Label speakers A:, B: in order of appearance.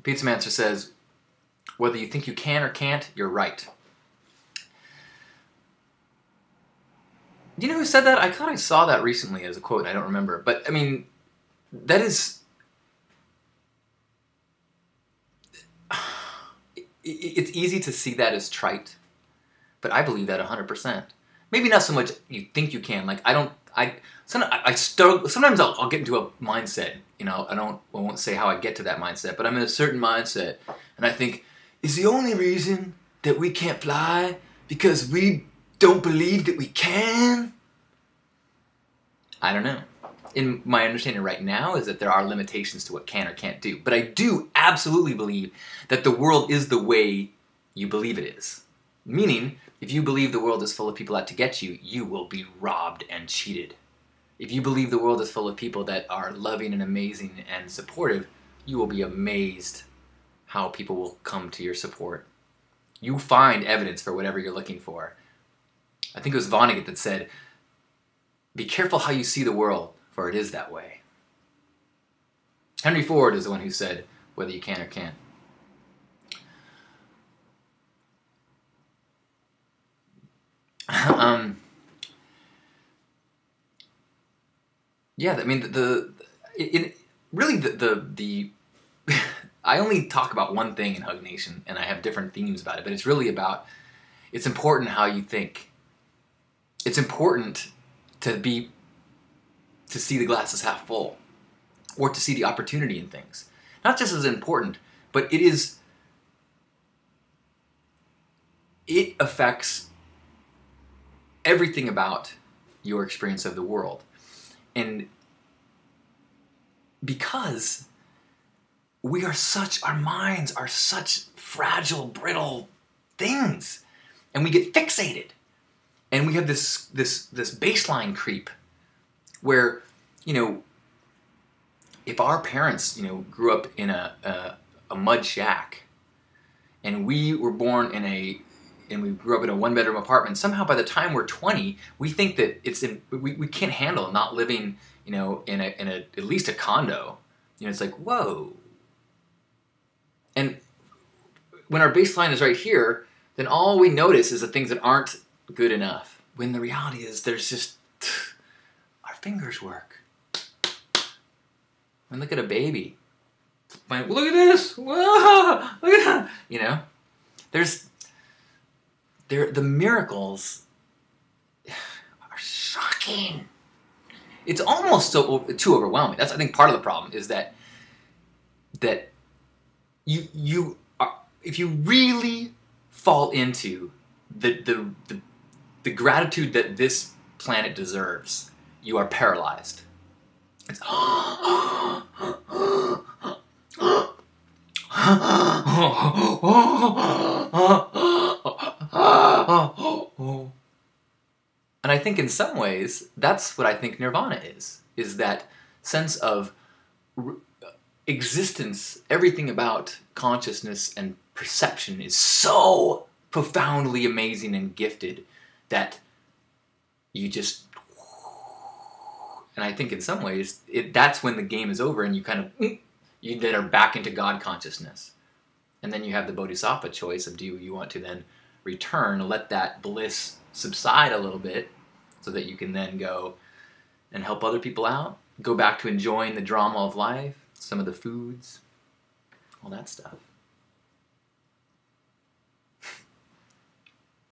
A: Pizza Mancer says, whether you think you can or can't, you're right. Do you know who said that? I thought I saw that recently as a quote, and I don't remember. But, I mean, that is... It's easy to see that as trite, but I believe that 100%. Maybe not so much you think you can. Like, sometimes I'll get into a mindset, you know, I won't say how I get to that mindset, but I'm in a certain mindset, and I think, is the only reason that we can't fly because we don't believe that we can? I don't know. In my understanding right now is that there are limitations to what can or can't do. But I do absolutely believe that the world is the way you believe it is. Meaning, if you believe the world is full of people out to get you, you will be robbed and cheated. If you believe the world is full of people that are loving and amazing and supportive, you will be amazed how people will come to your support. You find evidence for whatever you're looking for. I think it was Vonnegut that said, be careful how you see the world, for it is that way. Henry Ford is the one who said, whether you can or can't. Yeah, I mean, I only talk about one thing in Hug Nation, and I have different themes about it, but it's really about, it's important how you think. It's important to see the glass as half full, or to see the opportunity in things. Not just as important, but it affects everything about your experience of the world. And because our minds are such fragile, brittle things, and we get fixated, and we have this baseline creep where, you know, if our parents, you know, grew up in a mud shack, and we were born and we grew up in a one-bedroom apartment, somehow by the time we're 20, we think that we can't handle not living, you know, in at least a condo. You know, it's like, whoa. And when our baseline is right here, then all we notice is the things that aren't good enough. When the reality is there's just, our fingers work. I mean, look at a baby. Look at this. Whoa, look at that. You know, the miracles are shocking. It's almost too overwhelming. That's, I think, part of the problem is that you are, if you really fall into the gratitude that this planet deserves, you are paralyzed. It's and I think in some ways, that's what I think nirvana is that sense of existence. Everything about consciousness and perception is so profoundly amazing and gifted that you just... And I think in some ways, that's when the game is over and you kind of... You then are back into God consciousness. And then you have the bodhisattva choice of, do you want to then return, let that bliss subside a little bit so that you can then go and help other people out, go back to enjoying the drama of life, some of the foods, all that stuff.